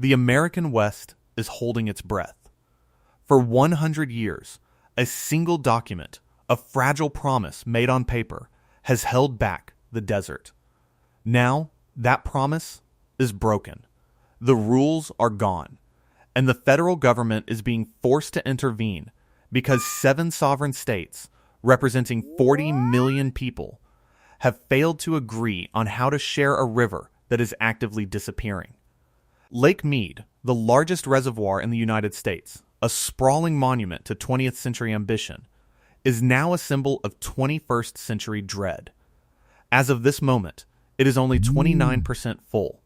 The American West is holding its breath. For 100 years, a single document, a fragile promise made on paper, has held back the desert. Now, that promise is broken. The rules are gone, and the federal government is being forced to intervene because 7 sovereign states, representing 40 million people, have failed to agree on how to share a river that is actively disappearing. Lake Mead, the largest reservoir in the United States, a sprawling monument to 20th century ambition, is now a symbol of 21st century dread. As of this moment, it is only 29% full.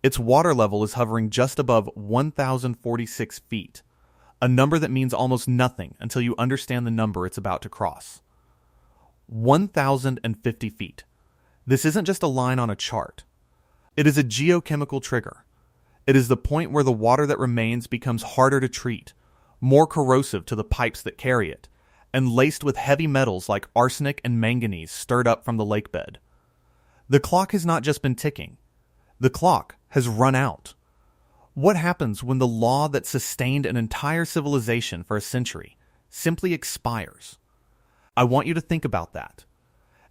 Its water level is hovering just above 1,046 feet, a number that means almost nothing until you understand the number it's about to cross. 1,050 feet. This isn't just a line on a chart. It is a geochemical trigger. It is the point where the water that remains becomes harder to treat, more corrosive to the pipes that carry it, and laced with heavy metals like arsenic and manganese stirred up from the lakebed. The clock has not just been ticking. The clock has run out. What happens when the law that sustained an entire civilization for a century simply expires? I want you to think about that,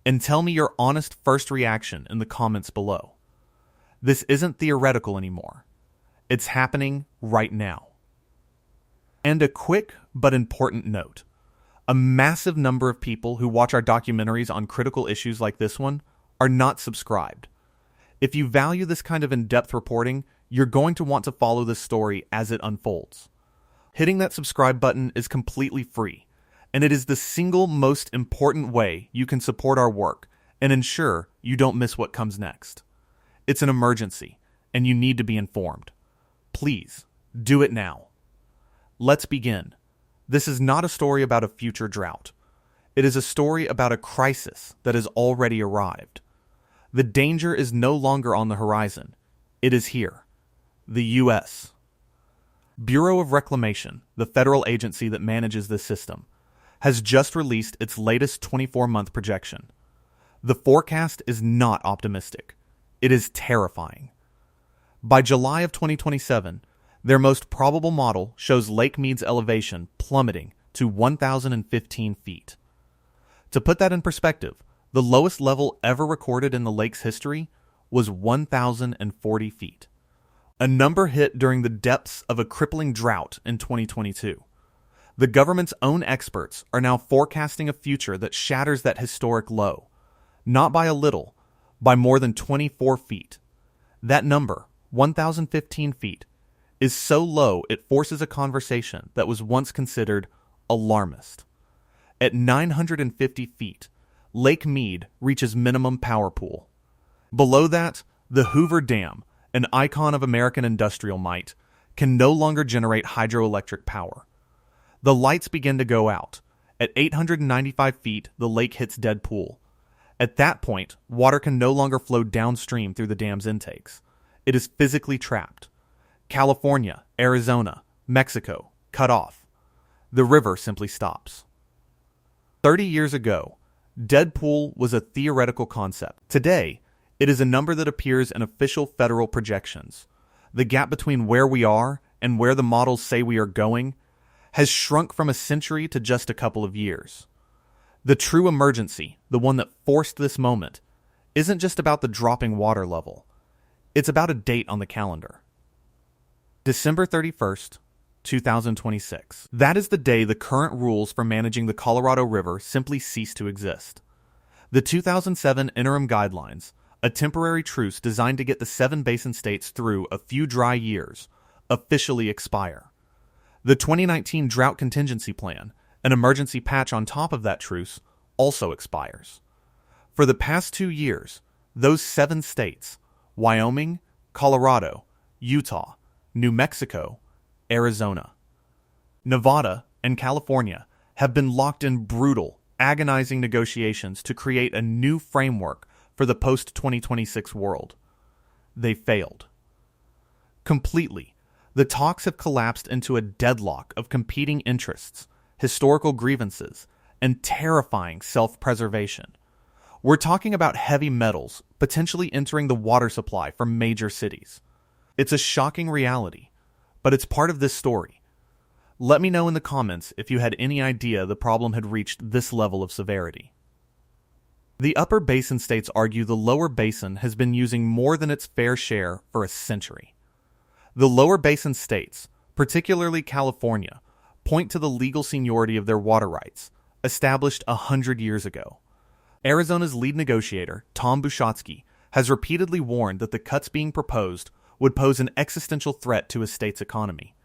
and tell me your honest first reaction in the comments below. This isn't theoretical anymore. It's happening right now. And a quick but important note. A massive number of people who watch our documentaries on critical issues like this one are not subscribed. If you value this kind of in-depth reporting, you're going to want to follow this story as it unfolds. Hitting that subscribe button is completely free, and it is the single most important way you can support our work and ensure you don't miss what comes next. It's an emergency, and you need to be informed. Please, do it now. Let's begin. This is not a story about a future drought. It is a story about a crisis that has already arrived. The danger is no longer on the horizon. It is here. The U.S. Bureau of Reclamation, the federal agency that manages this system, has just released its latest 24-month projection. The forecast is not optimistic. It is terrifying. By July of 2027, their most probable model shows Lake Mead's elevation plummeting to 1,015 feet. To put that in perspective, the lowest level ever recorded in the lake's history was 1,040 feet, a number hit during the depths of a crippling drought in 2022. The government's own experts are now forecasting a future that shatters that historic low, not by a little, by more than 24 feet. That number, 1,015 feet, is so low it forces a conversation that was once considered alarmist. At 950 feet, Lake Mead reaches minimum power pool. Below that, the Hoover Dam, an icon of American industrial might, can no longer generate hydroelectric power. The lights begin to go out. At 895 feet, the lake hits dead pool. At that point, water can no longer flow downstream through the dam's intakes. It is physically trapped. California, Arizona, Mexico, cut off. The river simply stops. 30 years ago, dead pool was a theoretical concept. Today, it is a number that appears in official federal projections. The gap between where we are and where the models say we are going has shrunk from a century to just a couple of years. The true emergency, the one that forced this moment, isn't just about the dropping water level. It's about a date on the calendar. December 31st, 2026. That is the day the current rules for managing the Colorado River simply cease to exist. The 2007 Interim Guidelines, a temporary truce designed to get the 7 basin states through a few dry years, officially expire. The 2019 Drought Contingency Plan, an emergency patch on top of that truce, also expires. For the past 2 years, those 7 states, Wyoming, Colorado, Utah, New Mexico, Arizona, Nevada, and California have been locked in brutal, agonizing negotiations to create a new framework for the post-2026 world. They failed. Completely, the talks have collapsed into a deadlock of competing interests, historical grievances, and terrifying self-preservation. We're talking about heavy metals potentially entering the water supply from major cities. It's a shocking reality, but it's part of this story. Let me know in the comments if you had any idea the problem had reached this level of severity. The upper basin states argue the lower basin has been using more than its fair share for a century. The lower basin states, particularly California, point to the legal seniority of their water rights, established 100 years ago. Arizona's lead negotiator, Tom Bushotsky, has repeatedly warned that the cuts being proposed would pose an existential threat to his state's economy.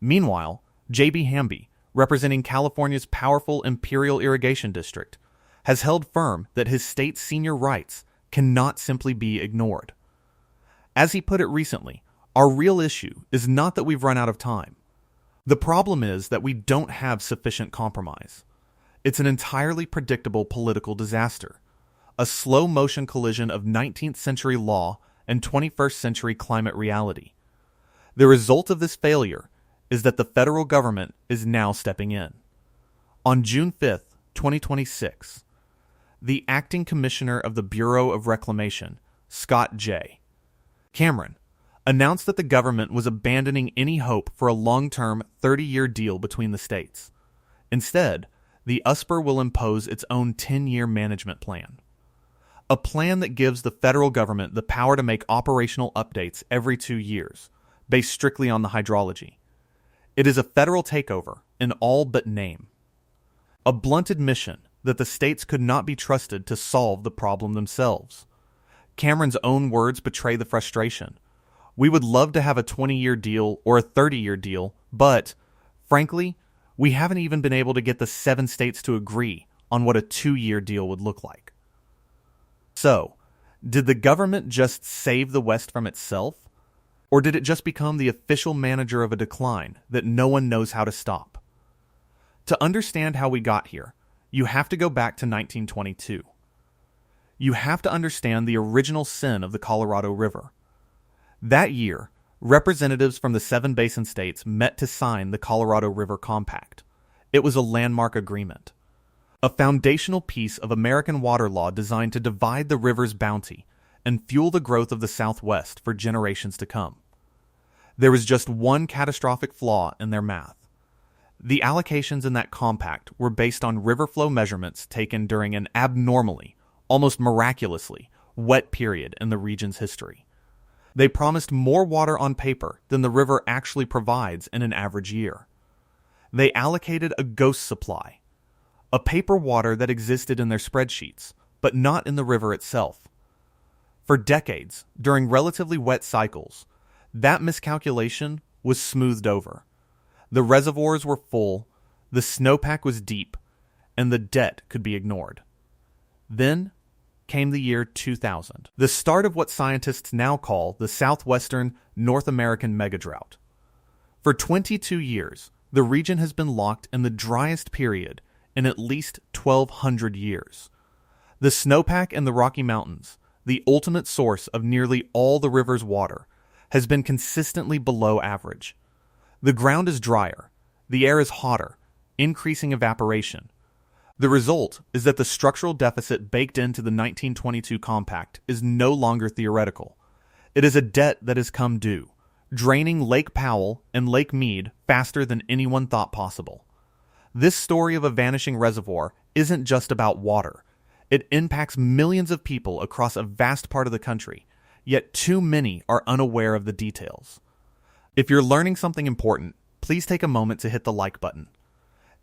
Meanwhile, J.B. Hamby, representing California's powerful Imperial Irrigation District, has held firm that his state's senior rights cannot simply be ignored. As he put it recently, our real issue is not that we've run out of time. The problem is that we don't have sufficient compromise. It's an entirely predictable political disaster, a slow-motion collision of 19th century law and 21st century climate reality. The result of this failure is that the federal government is now stepping in. On June 5th, 2026, the acting commissioner of the Bureau of Reclamation, Scott J. Cameron, announced that the government was abandoning any hope for a long-term 30-year deal between the states. Instead, the USPR will impose its own 10-year management plan. A plan that gives the federal government the power to make operational updates every 2 years, based strictly on the hydrology. It is a federal takeover in all but name. A blunt admission that the states could not be trusted to solve the problem themselves. Cameron's own words betray the frustration. We would love to have a 20-year deal or a 30-year deal, but, frankly, we haven't even been able to get the 7 states to agree on what a 2-year deal would look like. So, did the government just save the West from itself? Or did it just become the official manager of a decline that no one knows how to stop? To understand how we got here, you have to go back to 1922. You have to understand the original sin of the Colorado River. That year, representatives from the 7 basin states met to sign the Colorado River Compact. It was a landmark agreement, a foundational piece of American water law designed to divide the river's bounty and fuel the growth of the Southwest for generations to come. There was just one catastrophic flaw in their math. The allocations in that compact were based on river flow measurements taken during an abnormally, almost miraculously, wet period in the region's history. They promised more water on paper than the river actually provides in an average year. They allocated a ghost supply, a paper water that existed in their spreadsheets, but not in the river itself. For decades, during relatively wet cycles, that miscalculation was smoothed over. The reservoirs were full, the snowpack was deep, and the debt could be ignored. Then came the year 2000, the start of what scientists now call the Southwestern North American megadrought. For 22 years, the region has been locked in the driest period in at least 1,200 years. The snowpack in the Rocky Mountains, the ultimate source of nearly all the river's water, has been consistently below average. The ground is drier, the air is hotter, increasing evaporation. The result is that the structural deficit baked into the 1922 compact is no longer theoretical. It is a debt that has come due, draining Lake Powell and Lake Mead faster than anyone thought possible. This story of a vanishing reservoir isn't just about water. It impacts millions of people across a vast part of the country, yet too many are unaware of the details. If you're learning something important, please take a moment to hit the like button.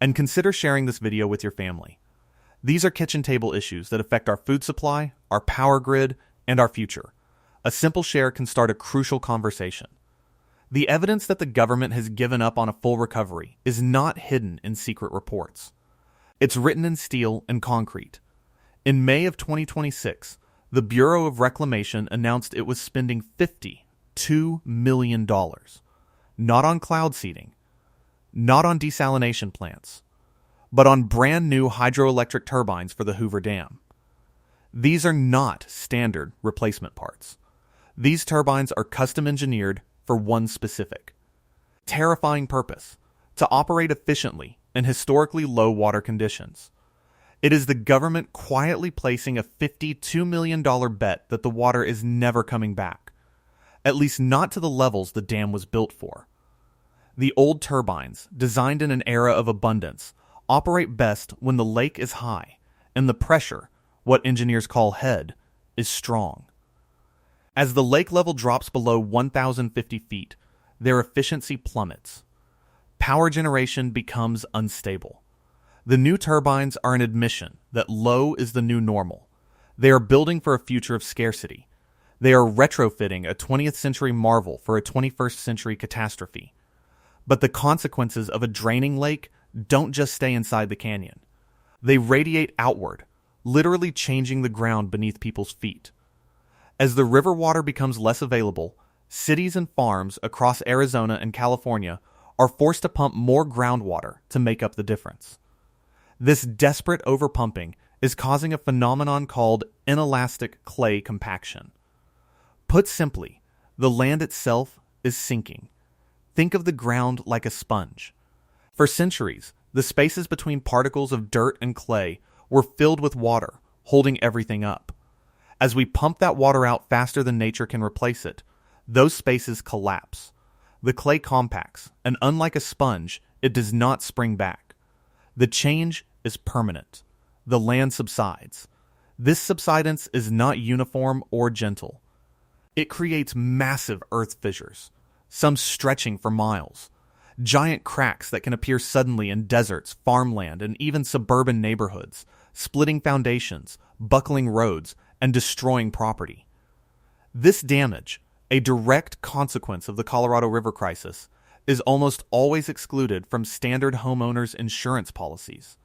And consider sharing this video with your family. These are kitchen table issues that affect our food supply, our power grid, and our future. A simple share can start a crucial conversation. The evidence that the government has given up on a full recovery is not hidden in secret reports. It's written in steel and concrete. In May of 2026, the Bureau of Reclamation announced it was spending $52 million, not on cloud seeding, not on desalination plants, but on brand new hydroelectric turbines for the Hoover Dam. These are not standard replacement parts. These turbines are custom engineered for one specific, terrifying purpose: to operate efficiently in historically low water conditions. It is the government quietly placing a $52 million bet that the water is never coming back. at least not to the levels the dam was built for. The old turbines, designed in an era of abundance, operate best when the lake is high and the pressure, what engineers call head, is strong. As the lake level drops below 1,050 feet, their efficiency plummets. Power generation becomes unstable. The new turbines are an admission that low is the new normal. They are building for a future of scarcity. They are retrofitting a 20th century marvel for a 21st century catastrophe. But the consequences of a draining lake don't just stay inside the canyon. They radiate outward, literally changing the ground beneath people's feet. As the river water becomes less available, cities and farms across Arizona and California are forced to pump more groundwater to make up the difference. This desperate overpumping is causing a phenomenon called inelastic clay compaction. Put simply, the land itself is sinking. Think of the ground like a sponge. For centuries, the spaces between particles of dirt and clay were filled with water, holding everything up. As we pump that water out faster than nature can replace it, those spaces collapse. The clay compacts, and unlike a sponge, it does not spring back. The change is permanent. The land subsides. This subsidence is not uniform or gentle. It creates massive earth fissures, some stretching for miles, giant cracks that can appear suddenly in deserts, farmland, and even suburban neighborhoods, splitting foundations, buckling roads, and destroying property. This damage, a direct consequence of the Colorado River crisis, is almost always excluded from standard homeowners' insurance policies.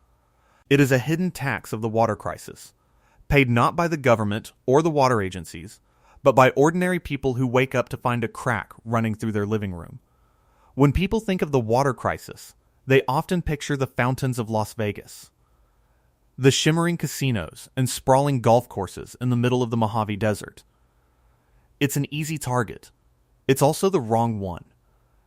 It is a hidden tax of the water crisis, paid not by the government or the water agencies, but by ordinary people who wake up to find a crack running through their living room. When people think of the water crisis, they often picture the fountains of Las Vegas, the shimmering casinos and sprawling golf courses in the middle of the Mojave Desert. It's an easy target. It's also the wrong one.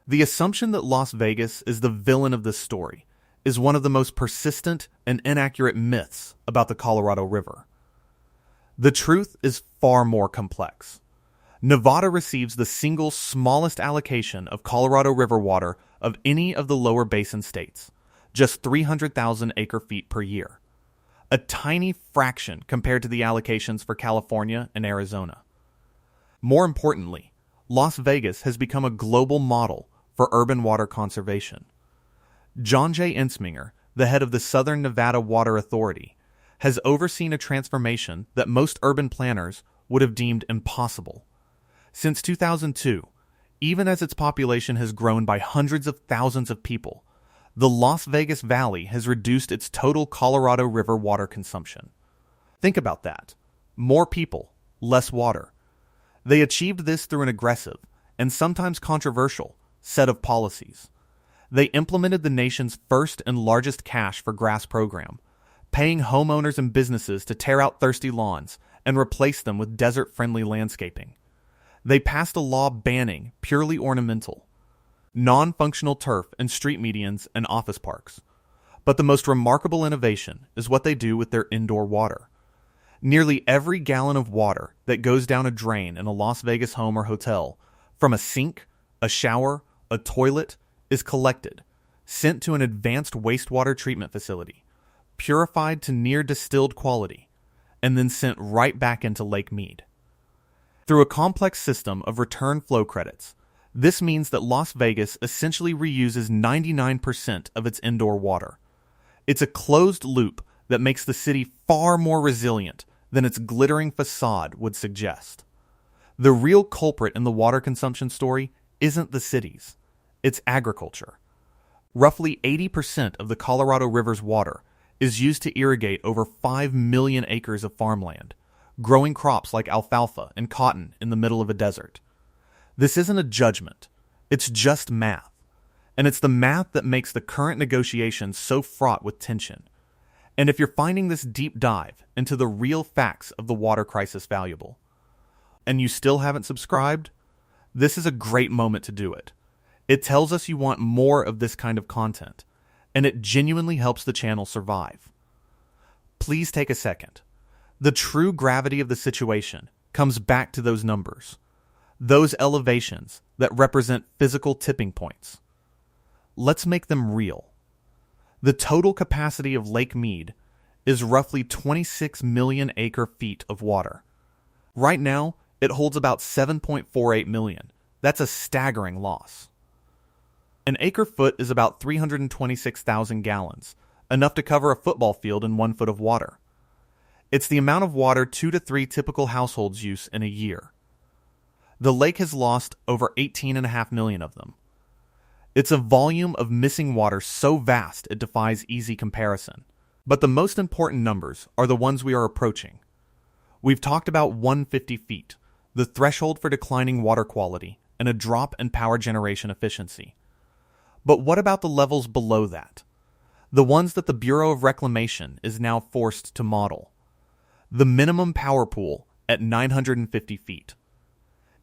The assumption that Las Vegas is the villain of this story is one of the most persistent and inaccurate myths about the Colorado River. The truth is far more complex. Nevada receives the single smallest allocation of Colorado River water of any of the lower basin states, just 300,000 acre-feet per year. A tiny fraction compared to the allocations for California and Arizona. More importantly, Las Vegas has become a global model for urban water conservation. John J. Ensminger, the head of the Southern Nevada Water Authority, has overseen a transformation that most urban planners would have deemed impossible. Since 2002, even as its population has grown by hundreds of thousands of people, the Las Vegas Valley has reduced its total Colorado River water consumption. Think about that. More people, less water. They achieved this through an aggressive, and sometimes controversial, set of policies. They implemented the nation's first and largest cash for grass program, paying homeowners and businesses to tear out thirsty lawns and replace them with desert-friendly landscaping. They passed a law banning purely ornamental, non-functional turf in street medians and office parks. But the most remarkable innovation is what they do with their indoor water. Nearly every gallon of water that goes down a drain in a Las Vegas home or hotel, from a sink, a shower, a toilet, is collected, sent to an advanced wastewater treatment facility, purified to near distilled quality, and then sent right back into Lake Mead. Through a complex system of return flow credits, this means that Las Vegas essentially reuses 99% of its indoor water. It's a closed loop that makes the city far more resilient than its glittering facade would suggest. The real culprit in the water consumption story isn't the cities, it's agriculture. Roughly 80% of the Colorado River's water is used to irrigate over 5 million acres of farmland, growing crops like alfalfa and cotton in the middle of a desert. This isn't a judgment, it's just math. And it's the math that makes the current negotiations so fraught with tension. And if you're finding this deep dive into the real facts of the water crisis valuable, and you still haven't subscribed, this is a great moment to do it. It tells us you want more of this kind of content, and it genuinely helps the channel survive. Please take a second. The true gravity of the situation comes back to those numbers. those elevations that represent physical tipping points. Let's make them real. The total capacity of Lake Mead is roughly 26 million acre-feet of water. Right now, it holds about 7.48 million. That's a staggering loss. An acre-foot is about 326,000 gallons, enough to cover a football field in 1 foot of water. It's the amount of water 2 to 3 typical households use in a year. The lake has lost over 18.5 million of them. It's a volume of missing water so vast it defies easy comparison. But the most important numbers are the ones we are approaching. We've talked about 150 feet, the threshold for declining water quality, and a drop in power generation efficiency. But what about the levels below that? The ones that the Bureau of Reclamation is now forced to model. The minimum power pool at 950 feet.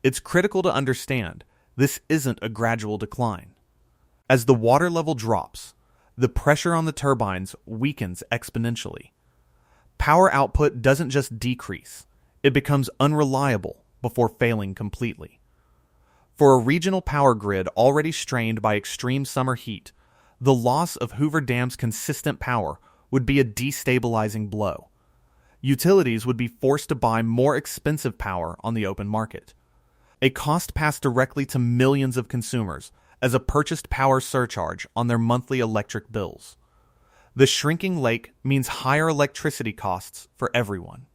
It's critical to understand this isn't a gradual decline. As the water level drops, the pressure on the turbines weakens exponentially. Power output doesn't just decrease, it becomes unreliable before failing completely. For a regional power grid already strained by extreme summer heat, the loss of Hoover Dam's consistent power would be a destabilizing blow. Utilities would be forced to buy more expensive power on the open market. A cost passed directly to millions of consumers as a purchased power surcharge on their monthly electric bills. The shrinking lake means higher electricity costs for everyone.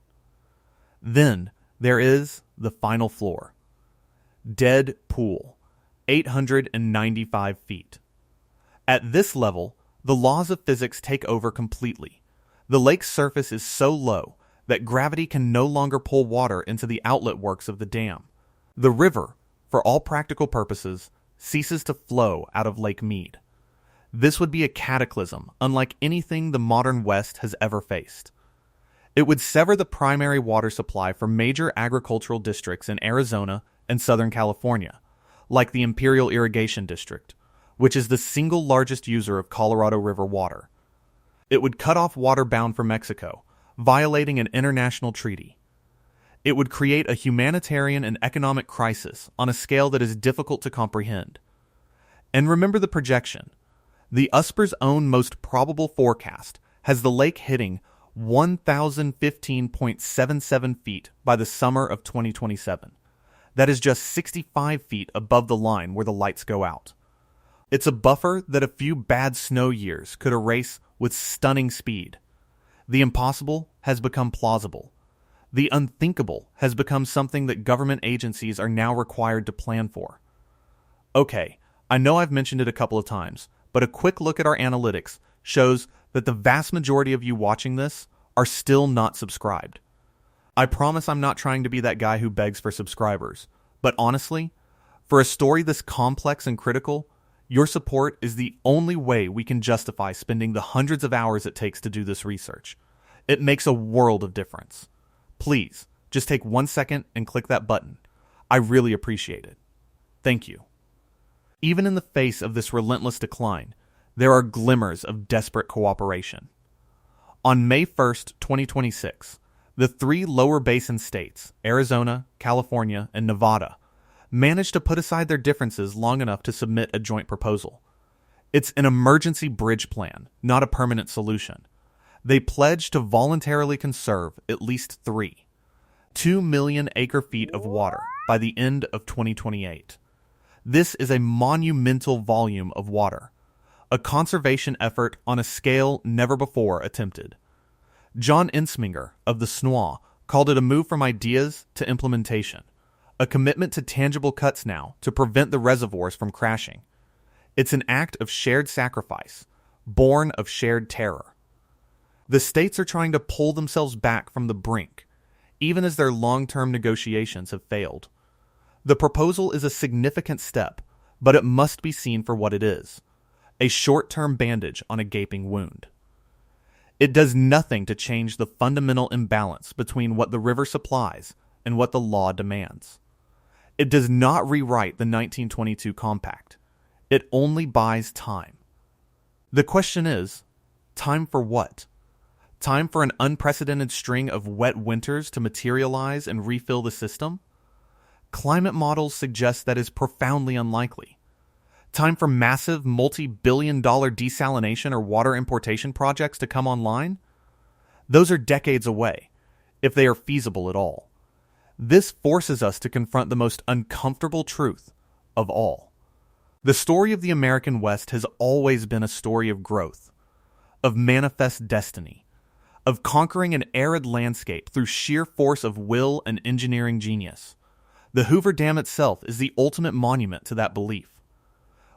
Then there is the final floor. Dead pool, 895 feet. At this level, the laws of physics take over completely. The lake's surface is so low that gravity can no longer pull water into the outlet works of the dam. The river, for all practical purposes, ceases to flow out of Lake Mead. This would be a cataclysm unlike anything the modern West has ever faced. It would sever the primary water supply for major agricultural districts in Arizona and Southern California, like the Imperial Irrigation District, which is the single largest user of Colorado River water. It would cut off water bound for Mexico, violating an international treaty. It would create a humanitarian and economic crisis on a scale that is difficult to comprehend. And remember the projection. The USPR's own most probable forecast has the lake hitting 1,015.77 feet by the summer of 2027. That is just 65 feet above the line where the lights go out. It's a buffer that a few bad snow years could erase with stunning speed. The impossible has become plausible. The unthinkable has become something that government agencies are now required to plan for. Okay, I know I've mentioned it a couple of times, but a quick look at our analytics shows that the vast majority of you watching this are still not subscribed. I promise I'm not trying to be that guy who begs for subscribers, but honestly, for a story this complex and critical, your support is the only way we can justify spending the hundreds of hours it takes to do this research. It makes a world of difference. Please, just take 1 second and click that button. I really appreciate it. Thank you. Even in the face of this relentless decline, there are glimmers of desperate cooperation. On May 1st, 2026, the 3 lower basin states, Arizona, California, and Nevada, managed to put aside their differences long enough to submit a joint proposal. It's an emergency bridge plan, not a permanent solution. They pledged to voluntarily conserve at least 2 million acre-feet of water by the end of 2028. This is a monumental volume of water, a conservation effort on a scale never before attempted. John Ensminger of the SNWA called it a move from ideas to implementation, a commitment to tangible cuts now to prevent the reservoirs from crashing. It's an act of shared sacrifice, born of shared terror. The states are trying to pull themselves back from the brink, even as their long-term negotiations have failed. The proposal is a significant step, but it must be seen for what it is, a short-term bandage on a gaping wound. It does nothing to change the fundamental imbalance between what the river supplies and what the law demands. It does not rewrite the 1922 Compact. It only buys time. The question is, time for what? Time for an unprecedented string of wet winters to materialize and refill the system? Climate models suggest that is profoundly unlikely. Time for massive multi-billion-dollar desalination or water importation projects to come online? Those are decades away, if they are feasible at all. This forces us to confront the most uncomfortable truth of all. The story of the American West has always been a story of growth, of manifest destiny, of conquering an arid landscape through sheer force of will and engineering genius. The Hoover Dam itself is the ultimate monument to that belief.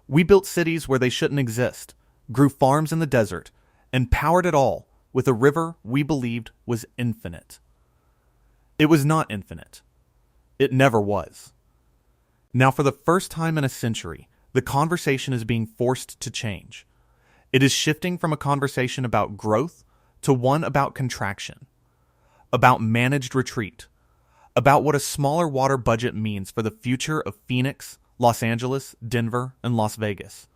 We built cities where they shouldn't exist, grew farms in the desert, and powered it all with a river we believed was infinite. It was not infinite. It never was. Now, for the first time in a century, the conversation is being forced to change. It is shifting from a conversation about growth to one about contraction, about managed retreat, about what a smaller water budget means for the future of Phoenix, Los Angeles, Denver, and Las Vegas.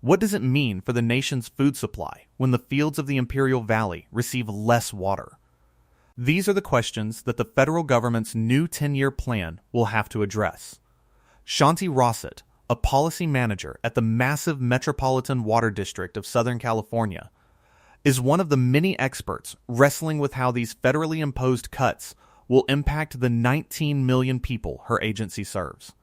What does it mean for the nation's food supply when the fields of the Imperial Valley receive less water? These are the questions that the federal government's new 10-year plan will have to address. Shanti Rossett, a policy manager at the massive Metropolitan Water District of Southern California, is one of the many experts wrestling with how these federally imposed cuts will impact the 19 million people her agency serves.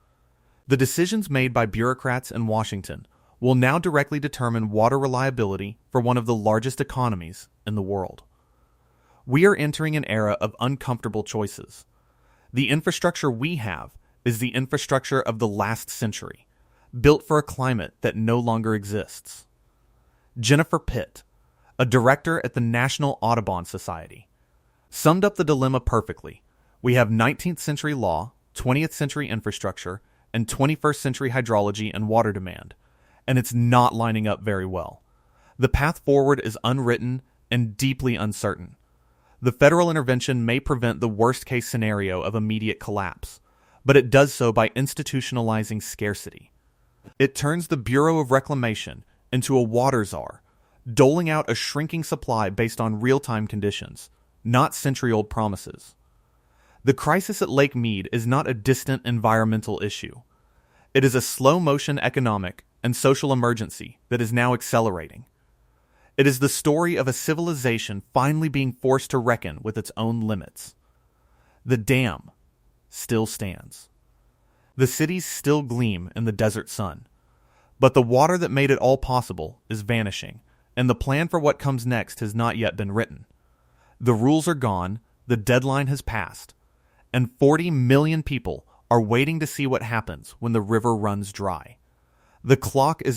The decisions made by bureaucrats in Washington will now directly determine water reliability for one of the largest economies in the world. We are entering an era of uncomfortable choices. The infrastructure we have is the infrastructure of the last century, built for a climate that no longer exists. Jennifer Pitt, a director at the National Audubon Society, summed up the dilemma perfectly. We have 19th century law, 20th century infrastructure, and 21st century hydrology and water demand, and it's not lining up very well. The path forward is unwritten and deeply uncertain. The federal intervention may prevent the worst-case scenario of immediate collapse, but it does so by institutionalizing scarcity. It turns the Bureau of Reclamation into a water czar, doling out a shrinking supply based on real-time conditions, not century-old promises. The crisis at Lake Mead is not a distant environmental issue. It is a slow-motion economic and social emergency that is now accelerating. It is the story of a civilization finally being forced to reckon with its own limits. The dam still stands. The cities still gleam in the desert sun. But the water that made it all possible is vanishing, and the plan for what comes next has not yet been written. The rules are gone, the deadline has passed, and 40 million people are waiting to see what happens when the river runs dry. The clock is